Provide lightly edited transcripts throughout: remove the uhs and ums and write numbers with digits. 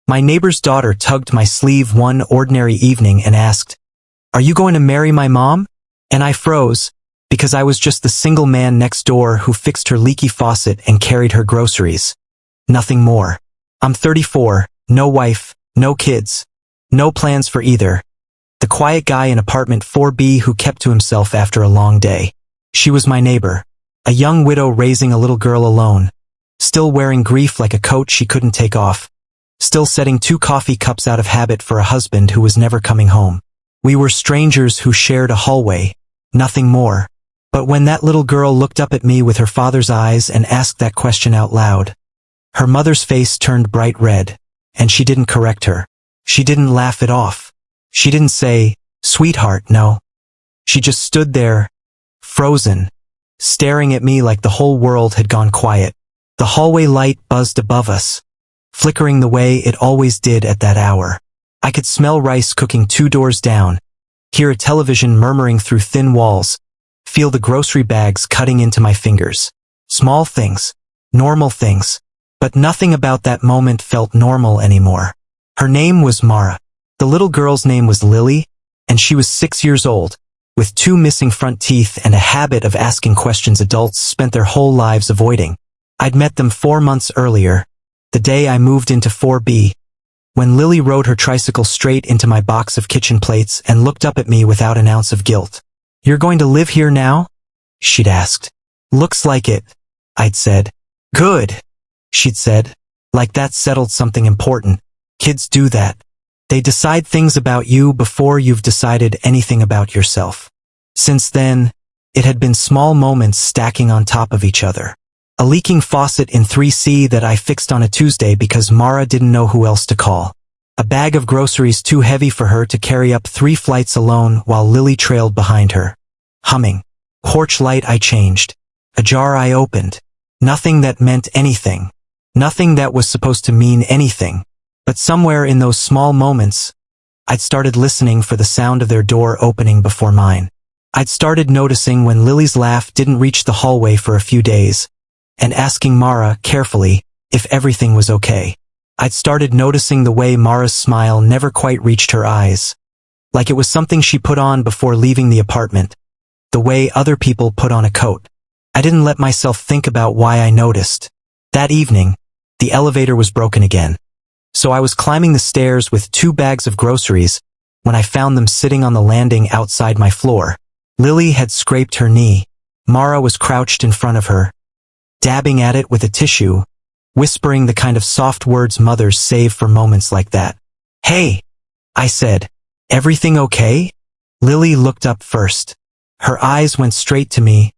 My neighbor's daughter tugged my sleeve one ordinary evening and asked, "Are you going to marry my mom?" And I froze, because I was just the single man next door who fixed her leaky faucet and carried her groceries. Nothing more. I'm 34, no wife, no kids, no plans for either. The quiet guy in apartment 4B who kept to himself after a long day. She was my neighbor, a young widow raising a little girl alone, still wearing grief like a coat she couldn't take off, still setting 2 coffee cups out of habit for a husband who was never coming home. We were strangers who shared a hallway, nothing more. But when that little girl looked up at me with her father's eyes and asked that question out loud, her mother's face turned bright red, and she didn't correct her. She didn't laugh it off. She didn't say, "Sweetheart, no." She just stood there, frozen, staring at me like the whole world had gone quiet. The hallway light buzzed above us, flickering the way it always did at that hour. I could smell rice cooking 2 doors down, hear a television murmuring through thin walls, feel the grocery bags cutting into my fingers. Small things, normal things, but nothing about that moment felt normal anymore. Her name was Mara. The little girl's name was Lily, and she was 6 years old, with 2 missing front teeth and a habit of asking questions adults spent their whole lives avoiding. I'd met them 4 months earlier, the day I moved into 4B, when Lily rode her tricycle straight into my box of kitchen plates and looked up at me without an ounce of guilt. "You're going to live here now?" she'd asked. "Looks like it," I'd said. "Good," she'd said, like that settled something important. Kids do that. They decide things about you before you've decided anything about yourself. Since then, it had been small moments stacking on top of each other. A leaking faucet in 3C that I fixed on a Tuesday because Mara didn't know who else to call. A bag of groceries too heavy for her to carry up 3 flights alone while Lily trailed behind her. Humming. Porch light I changed. A jar I opened. Nothing that meant anything. Nothing that was supposed to mean anything. But somewhere in those small moments, I'd started listening for the sound of their door opening before mine. I'd started noticing when Lily's laugh didn't reach the hallway for a few days, and asking Mara, carefully, if everything was okay. I'd started noticing the way Mara's smile never quite reached her eyes, like it was something she put on before leaving the apartment, the way other people put on a coat. I didn't let myself think about why I noticed. That evening, the elevator was broken again. So I was climbing the stairs with 2 bags of groceries when I found them sitting on the landing outside my floor. Lily had scraped her knee. Mara was crouched in front of her, dabbing at it with a tissue, whispering the kind of soft words mothers save for moments like that. "Hey," I said, "everything okay?" Lily looked up first. Her eyes went straight to me,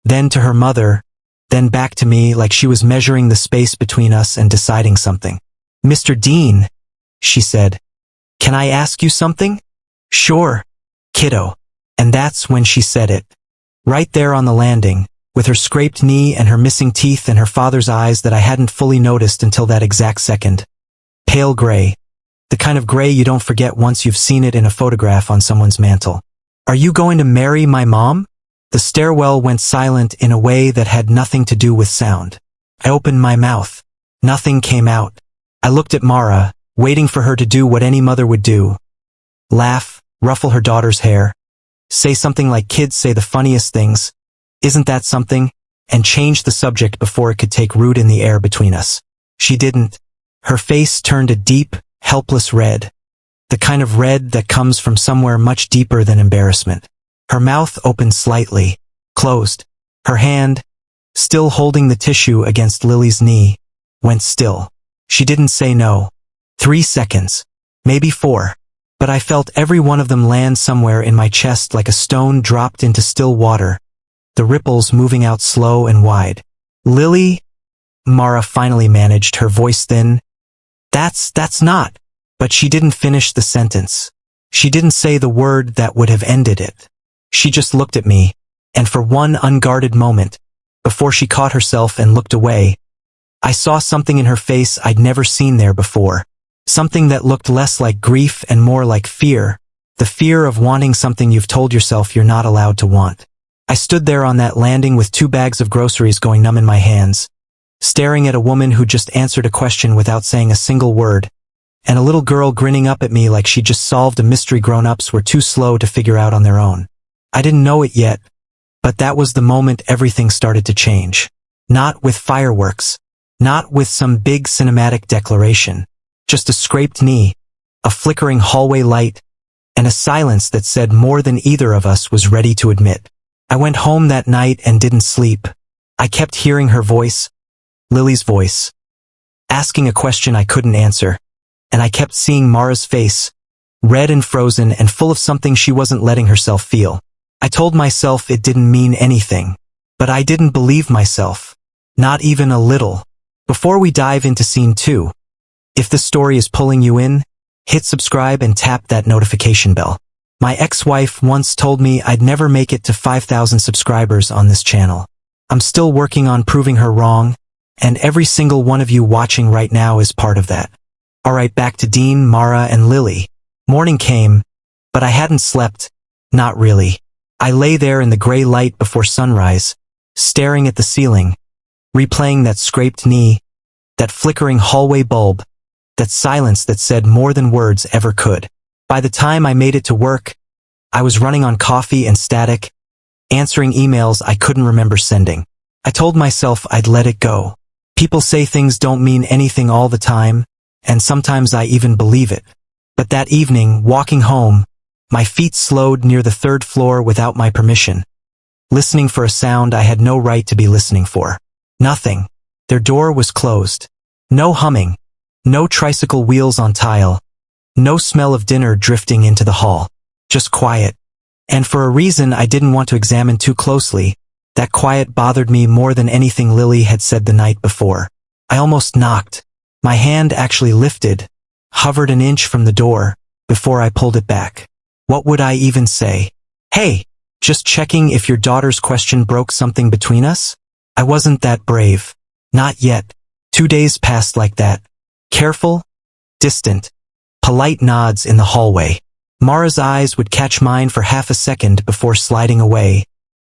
then to her mother, then back to me like she was measuring the space between us and deciding something. "Mr. Dean," she said, "can I ask you something?" "Sure, kiddo." And that's when she said it. Right there on the landing, with her scraped knee and her missing teeth and her father's eyes that I hadn't fully noticed until that exact second. Pale gray. The kind of gray you don't forget once you've seen it in a photograph on someone's mantle. "Are you going to marry my mom?" The stairwell went silent in a way that had nothing to do with sound. I opened my mouth. Nothing came out. I looked at Mara, waiting for her to do what any mother would do. Laugh, ruffle her daughter's hair, say something like kids say the funniest things, "Isn't that something?" and change the subject before it could take root in the air between us. She didn't. Her face turned a deep, helpless red, the kind of red that comes from somewhere much deeper than embarrassment. Her mouth opened slightly, closed. Her hand, still holding the tissue against Lily's knee, went still. She didn't say no. 3 seconds, maybe 4, but I felt every one of them land somewhere in my chest like a stone dropped into still water, the ripples moving out slow and wide. "Lily," Mara finally managed, her voice thin. That's not." But she didn't finish the sentence. She didn't say the word that would have ended it. She just looked at me, and for one unguarded moment, before she caught herself and looked away, I saw something in her face I'd never seen there before. Something that looked less like grief and more like fear. The fear of wanting something you've told yourself you're not allowed to want. I stood there on that landing with 2 bags of groceries going numb in my hands, staring at a woman who just answered a question without saying a single word, and a little girl grinning up at me like she just solved a mystery grown-ups were too slow to figure out on their own. I didn't know it yet, but that was the moment everything started to change. Not with fireworks, not with some big cinematic declaration, just a scraped knee, a flickering hallway light, and a silence that said more than either of us was ready to admit. I went home that night and didn't sleep. I kept hearing her voice, Lily's voice, asking a question I couldn't answer, and I kept seeing Mara's face, red and frozen and full of something she wasn't letting herself feel. I told myself it didn't mean anything, but I didn't believe myself, not even a little. Before we dive into scene 2, if the story is pulling you in, hit subscribe and tap that notification bell. My ex-wife once told me I'd never make it to 5,000 subscribers on this channel. I'm still working on proving her wrong, and every single one of you watching right now is part of that. Alright, back to Dean, Mara, and Lily. Morning came, but I hadn't slept. Not really. I lay there in the gray light before sunrise, staring at the ceiling, replaying that scraped knee, that flickering hallway bulb, that silence that said more than words ever could. By the time I made it to work, I was running on coffee and static, answering emails I couldn't remember sending. I told myself I'd let it go. People say things don't mean anything all the time, and sometimes I even believe it. But that evening, walking home, my feet slowed near the 3rd floor without my permission, listening for a sound I had no right to be listening for. Nothing. Their door was closed. No humming. No tricycle wheels on tile. No smell of dinner drifting into the hall. Just quiet. And for a reason I didn't want to examine too closely, that quiet bothered me more than anything Lily had said the night before. I almost knocked. My hand actually lifted, hovered an inch from the door, before I pulled it back. What would I even say? Hey, just checking if your daughter's question broke something between us? I wasn't that brave. Not yet. 2 days passed like that. Careful, distant, polite nods in the hallway. Mara's eyes would catch mine for half a second before sliding away,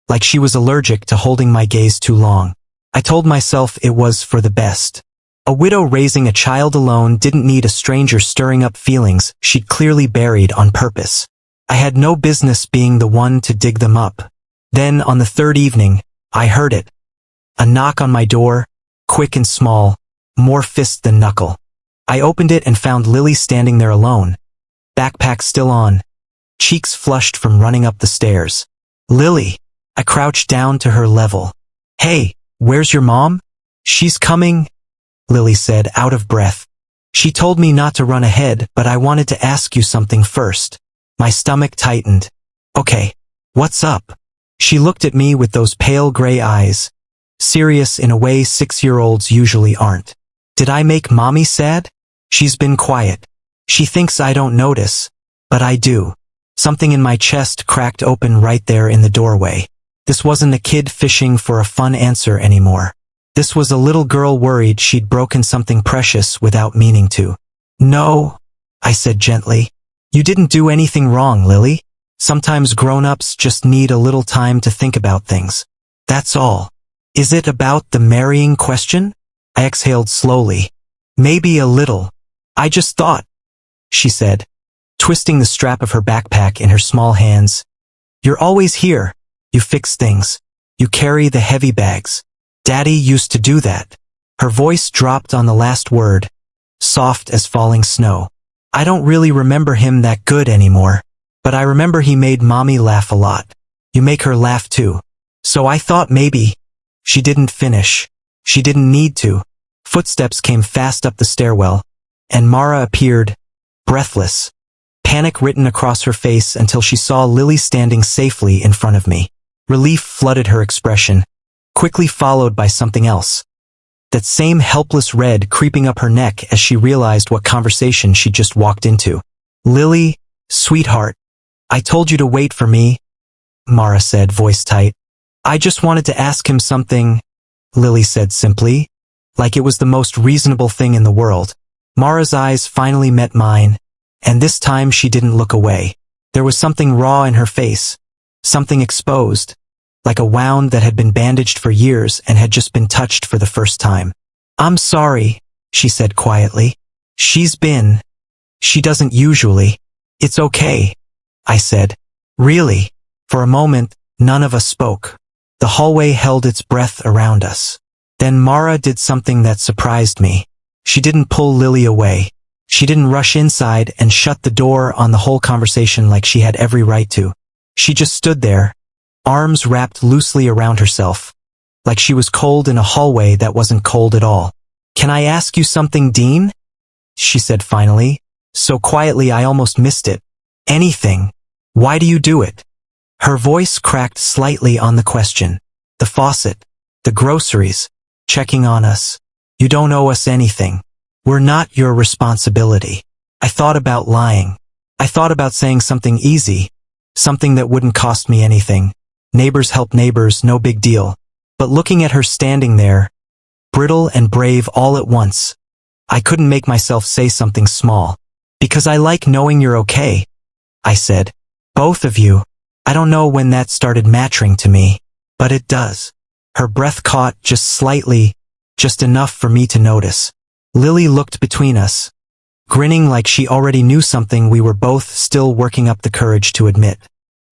like she was allergic to holding my gaze too long. I told myself it was for the best. A widow raising a child alone didn't need a stranger stirring up feelings she'd clearly buried on purpose. I had no business being the one to dig them up. Then, on the 3rd evening, I heard it. A knock on my door, quick and small, more fist than knuckle. I opened it and found Lily standing there alone, backpack still on, cheeks flushed from running up the stairs. Lily. I crouched down to her level. Hey, where's your mom? She's coming, Lily said, out of breath. She told me not to run ahead, but I wanted to ask you something first. My stomach tightened. Okay, what's up? She looked at me with those pale gray eyes, serious in a way 6-year-olds usually aren't. Did I make mommy sad? She's been quiet. She thinks I don't notice, but I do. Something in my chest cracked open right there in the doorway. This wasn't a kid fishing for a fun answer anymore. This was a little girl worried she'd broken something precious without meaning to. No, I said gently. You didn't do anything wrong, Lily. Sometimes grown-ups just need a little time to think about things. That's all. Is it about the marrying question? I exhaled slowly. Maybe a little. I just thought, she said, twisting the strap of her backpack in her small hands. You're always here. You fix things. You carry the heavy bags. Daddy used to do that. Her voice dropped on the last word, soft as falling snow. I don't really remember him that good anymore, but I remember he made mommy laugh a lot. You make her laugh too. So I thought maybe. She didn't finish. She didn't need to. Footsteps came fast up the stairwell, and Mara appeared, breathless, panic written across her face until she saw Lily standing safely in front of me. Relief flooded her expression, quickly followed by something else. That same helpless red creeping up her neck as she realized what conversation she just walked into. Lily, sweetheart, I told you to wait for me, Mara said, voice tight. I just wanted to ask him something, Lily said simply, like it was the most reasonable thing in the world. Mara's eyes finally met mine, and this time she didn't look away. There was something raw in her face, something exposed, like a wound that had been bandaged for years and had just been touched for the first time. I'm sorry, she said quietly. She's been, She doesn't usually. It's okay, I said. Really? For a moment, none of us spoke. The hallway held its breath around us. Then Mara did something that surprised me. She didn't pull Lily away. She didn't rush inside and shut the door on the whole conversation like she had every right to. She just stood there, arms wrapped loosely around herself, like she was cold in a hallway that wasn't cold at all. "Can I ask you something, Dean?" she said finally, so quietly I almost missed it. "Anything. Why do you do it?" Her voice cracked slightly on the question. "The faucet. The groceries. Checking on us. You don't owe us anything. We're not your responsibility." I thought about lying. I thought about saying something easy, something that wouldn't cost me anything. Neighbors help neighbors, no big deal. But looking at her standing there, brittle and brave all at once, I couldn't make myself say something small. "Because I like knowing you're okay," I said. "Both of you." I don't know when that started mattering to me, but it does. Her breath caught just slightly, just enough for me to notice. Lily looked between us, grinning like she already knew something we were both still working up the courage to admit.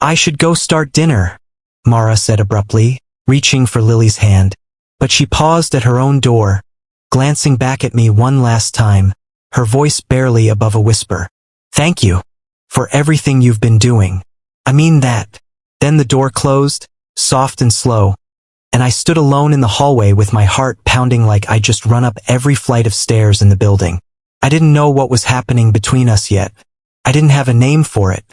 "I should go start dinner," Mara said abruptly, reaching for Lily's hand. But she paused at her own door, glancing back at me one last time, her voice barely above a whisper. "Thank you for everything you've been doing. I mean that." Then the door closed, soft and slow, and I stood alone in the hallway with my heart pounding like I'd just run up every flight of stairs in the building. I didn't know what was happening between us yet. I didn't have a name for it.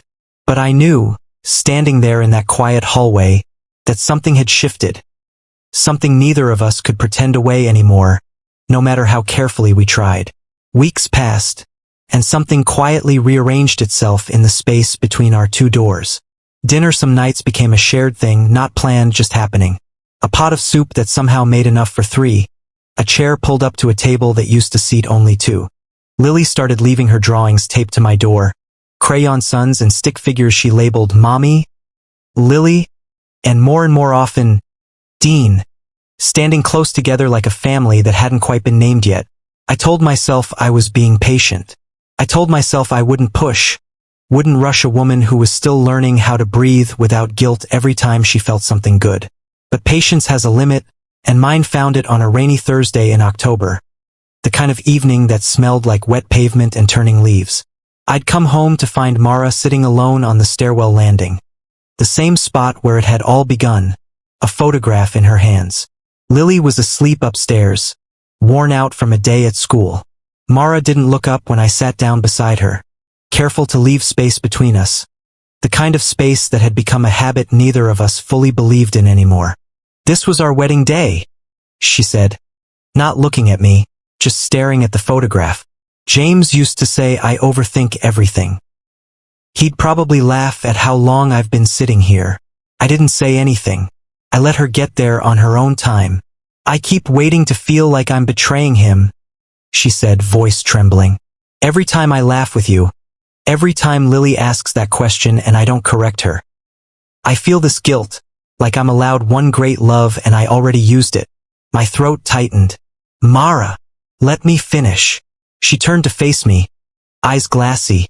But I knew, standing there in that quiet hallway, that something had shifted. Something neither of us could pretend away anymore, no matter how carefully we tried. Weeks passed, and something quietly rearranged itself in the space between our two doors. Dinner some nights became a shared thing, not planned, just happening. A pot of soup that somehow made enough for 3. A chair pulled up to a table that used to seat only 2. Lily started leaving her drawings taped to my door, crayon suns and stick figures she labeled Mommy, Lily, and more often, Dean, standing close together like a family that hadn't quite been named yet. I told myself I was being patient. I told myself I wouldn't push, wouldn't rush a woman who was still learning how to breathe without guilt every time she felt something good. But patience has a limit, and mine found it on a rainy Thursday in October, the kind of evening that smelled like wet pavement and turning leaves. I'd come home to find Mara sitting alone on the stairwell landing, the same spot where it had all begun, a photograph in her hands. Lily was asleep upstairs, worn out from a day at school. Mara didn't look up when I sat down beside her, careful to leave space between us, the kind of space that had become a habit neither of us fully believed in anymore. "This was our wedding day," she said, not looking at me, just staring at the photograph. "James used to say I overthink everything. He'd probably laugh at how long I've been sitting here." I didn't say anything. I let her get there on her own time. "I keep waiting to feel like I'm betraying him," she said, voice trembling. "Every time I laugh with you, every time Lily asks that question and I don't correct her, I feel this guilt, like I'm allowed one great love and I already used it." My throat tightened. "Mara, let me finish." She turned to face me, eyes glassy,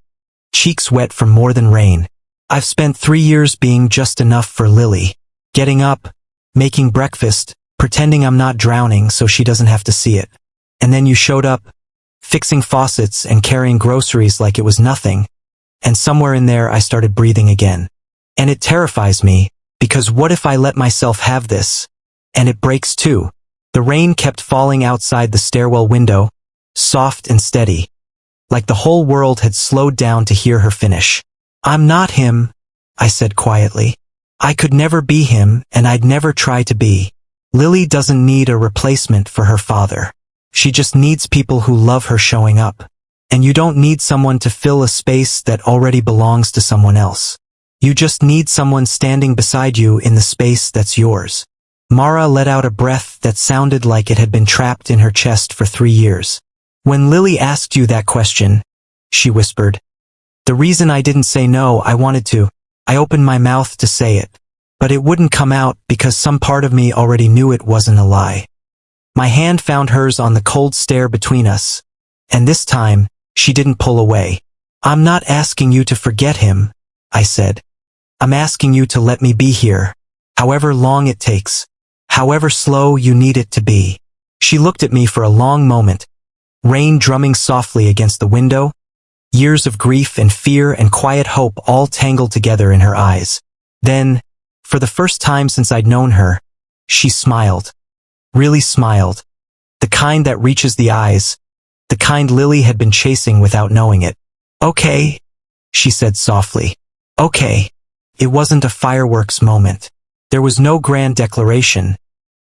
cheeks wet from more than rain. "I've spent 3 years being just enough for Lily. Getting up, making breakfast, pretending I'm not drowning so she doesn't have to see it. And then you showed up, fixing faucets and carrying groceries like it was nothing. And somewhere in there I started breathing again. And it terrifies me, because what if I let myself have this, and it breaks too?" The rain kept falling outside the stairwell window, soft and steady, like the whole world had slowed down to hear her finish. "I'm not him," I said quietly. "I could never be him, and I'd never try to be. Lily doesn't need a replacement for her father. She just needs people who love her showing up. And you don't need someone to fill a space that already belongs to someone else. You just need someone standing beside you in the space that's yours." Mara let out a breath that sounded like it had been trapped in her chest for 3 years. "When Lily asked you that question," she whispered, "the reason I didn't say no, I wanted to. I opened my mouth to say it. But it wouldn't come out because some part of me already knew it wasn't a lie." My hand found hers on the cold stair between us, and this time, she didn't pull away. I'm not asking you to forget him, I said. I'm asking you to let me be here, however long it takes, however slow you need it to be. She looked at me for a long moment, rain drumming softly against the window, years of grief and fear and quiet hope all tangled together in her eyes. Then, for the first time since I'd known her, she smiled. Really smiled. The kind that reaches the eyes, the kind Lily had been chasing without knowing it. Okay, she said softly. Okay. It wasn't a fireworks moment. There was no grand declaration,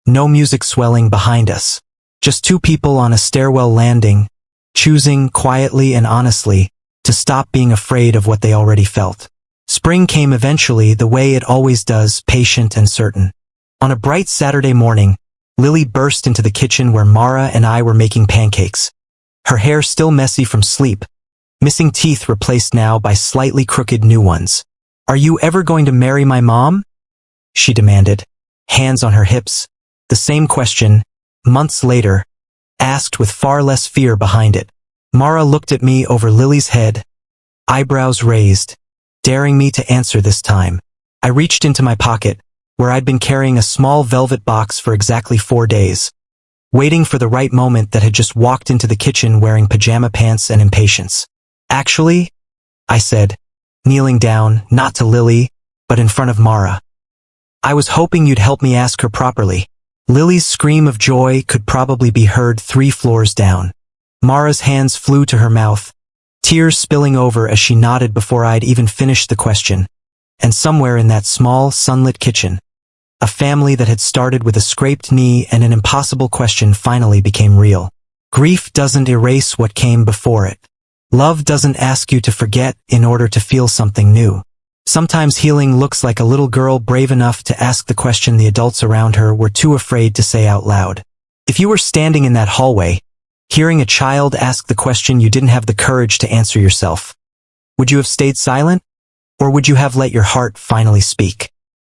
no music swelling behind us. Just two people on a stairwell landing, choosing quietly and honestly to stop being afraid of what they already felt. Spring came eventually the way it always does, patient and certain. On a bright Saturday morning, Lily burst into the kitchen where Mara and I were making pancakes. Her hair still messy from sleep, missing teeth replaced now by slightly crooked new ones. Are you ever going to marry my mom? She demanded, hands on her hips. The same question, months later, asked with far less fear behind it. Mara looked at me over Lily's head, eyebrows raised, daring me to answer this time. I reached into my pocket, where I'd been carrying a small velvet box for exactly 4 days, waiting for the right moment that had just walked into the kitchen wearing pajama pants and impatience. Actually, I said, kneeling down, not to Lily, but in front of Mara. I was hoping you'd help me ask her properly. Lily's scream of joy could probably be heard 3 floors down. Mara's hands flew to her mouth, tears spilling over as she nodded before I'd even finished the question. And somewhere in that small, sunlit kitchen, a family that had started with a scraped knee and an impossible question finally became real. Grief doesn't erase what came before it. Love doesn't ask you to forget in order to feel something new. Sometimes healing looks like a little girl brave enough to ask the question the adults around her were too afraid to say out loud. If you were standing in that hallway, hearing a child ask the question you didn't have the courage to answer yourself, would you have stayed silent? Or would you have let your heart finally speak?